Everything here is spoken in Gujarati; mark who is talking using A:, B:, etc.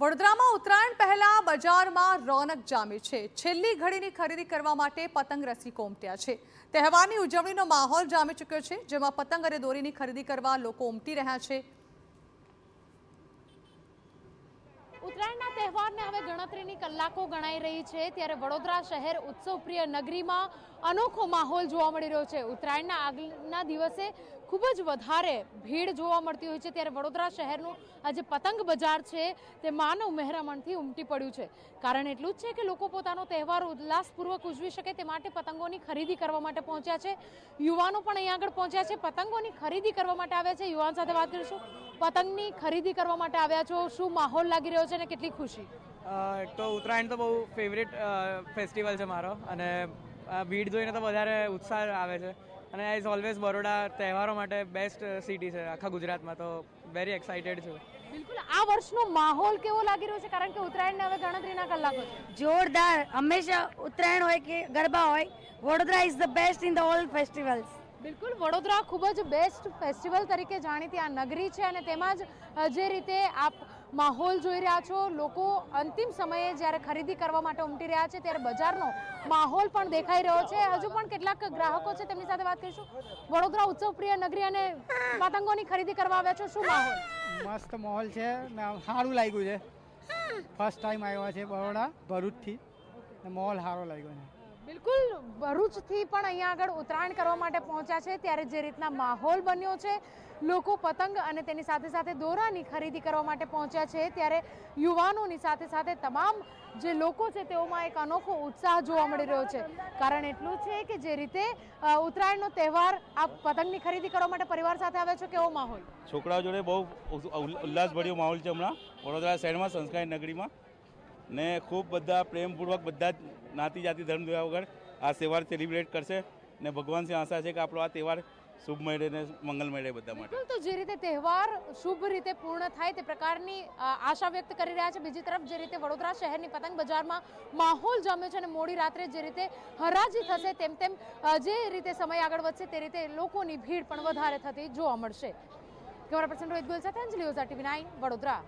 A: વડોદરામાં ઉત્તરાયણ પહેલા બજારમાં રોનક જામી છે। છેલ્લી ઘડીની ખરીદી કરવા માટે પતંગ રસિકો ઉમટ્યા છે। તહેવારની ઉજવણીનો માહોલ જામી ચૂક્યો છે, જેમાં પતંગ અને દોરીની ખરીદી કરવા લોકો ઉમટી રહ્યા છે।
B: ઉત્તરાયણના તહેવારને હવે ગણતરીની કલાકો ગણાઈ રહી છે, ત્યારે વડોદરા શહેર ઉત્સવપ્રિય નગરીમાં અનોખો માહોલ જોવા મળી રહ્યો છે। ઉત્તરાયણના આગલા દિવસે ખૂબ જ વધારે ભીડ જોવા મળતી હોય છે, ત્યારે વડોદરા શહેરનું આ જે પતંગ બજાર છે તે માનવ મહેરામણથી ઉમટી પડ્યું છે। કારણ એટલું જ છે કે લોકો પોતાનો તહેવાર ઉલ્લાસપૂર્વક ઉજવી શકે તે માટે પતંગોની ખરીદી કરવા માટે પહોંચ્યા છે। યુવાનો પણ અહીં આગળ પહોંચ્યા છે, પતંગોની ખરીદી કરવા માટે આવ્યા છે। યુવાન સાથે વાત કરીશું। પતંગની ખરીદી કરવા માટે આવ્યા છો, શું માહોલ લાગી રહ્યો છે અને કેટલી ખુશી?
C: એક તો ઉત્તરાયણ તો બહુ ફેવરેટ ફેસ્ટિવલ છે મારો, અને ભીડ જોઈને તો વધારે ઉત્સાહ આવે છે। અને એઝ ઓલવેઝ બરોડા તહેવારો માટે બેસ્ટ સિટી છે આખા ગુજરાતમાં, તો વેરી એક્સાઇટેડ છું।
B: બિલકુલ, આ વર્ષનો માહોલ કેવો લાગી રહ્યો છે? કારણ કે ઉત્તરાયણને હવે ગણતરીના કલાકો છે।
D: જોરદાર, હંમેશા ઉત્તરાયણ હોય કે ગરબા હોય, Vadodara is the best in the all festivals.
B: બિલકુલ, વડોદરા ખૂબ જ બેસ્ટ ફેસ્ટિવલ તરીકે જાણીતી આ નગરી છે, અને તેમાં જ જે રીતે આપ માહોલ જોઈ રહ્યા છો, લોકો અંતિમ સમયે જ્યારે ખરીદી કરવા માટે ઉમટી રહ્યા છે ત્યારે બજારનો માહોલ પણ દેખાઈ રહ્યો છે। હજુ પણ કેટલાક ગ્રાહકો છે, તેમની સાથે વાત કરીશું। વડોદરા ઉત્સવ પ્રિય નગરી અને પતંગોની ખરીદી કરવા આવ્યા છો, શું માહોલ?
E: મસ્ત માહોલ છે ને સારું લાગ્યું છે। ફર્સ્ટ ટાઈમ આવ્યા છે બરોડા, ભરૂચથી, ને માહોલ સારો લાગ્યો છે।
B: બિલકુલ, ભરૂચથી પણ અહીંયા આગળ ઉત્તરાયણ કરવા માટે પહોંચ્યા છે, ત્યારે જે રીતના માહોલ બન્યો છે, લોકો પતંગ અને તેની સાથે સાથે દોરાની ખરીદી કરવા માટે પહોંચ્યા છે, ત્યારે યુવાનોની સાથે સાથે તમામ જે લોકો છે તેઓમાં એક અનોખો ઉત્સાહ જોવા મળી રહ્યો છે। કારણ એટલું છે કે જે રીતે ઉત્તરાયણનો તહેવાર આપ પતંગની ખરીદી કરવા માટે પરિવાર સાથે આવ્યા છો, કેવો માહોલ?
F: છોકરાઓ જોડે બહુ ઉલ્લાસભર્યો માહોલ છે હમણાં વડોદરા શહેરમાં, સંસ્કારી નગરીમાં, ને ખૂબ બધા પ્રેમપૂર્વક બધા જ્ઞાતિ જાતિ ધર્મ જોયા વગર આ તહેવાર સેલિબ્રેટ કરશે, ને ભગવાનથી આશા છે કે આપણો આ તહેવાર શુભમય રહે ને મંગલમય રહે બધા માટે।
B: તો જે રીતે તહેવાર શુભ રીતે પૂર્ણ થાય તે પ્રકારની આશા વ્યક્ત કરી રહ્યા છે। બીજી તરફ જે રીતે વડોદરા શહેરની પતંગ બજારમાં માહોલ જામ્યો છે અને મોડી રાત્રે જે રીતે હરાજી થશે તેમ તેમ જે રીતે સમય આગળ વધશે તે રીતે લોકોની ભીડ પણ વધારે થતી જોવા મળશે। કેમેરા પર્સન રોહિત ગોયલ સાથે અંજલિ ઓઝા, TV9 વડોદરા।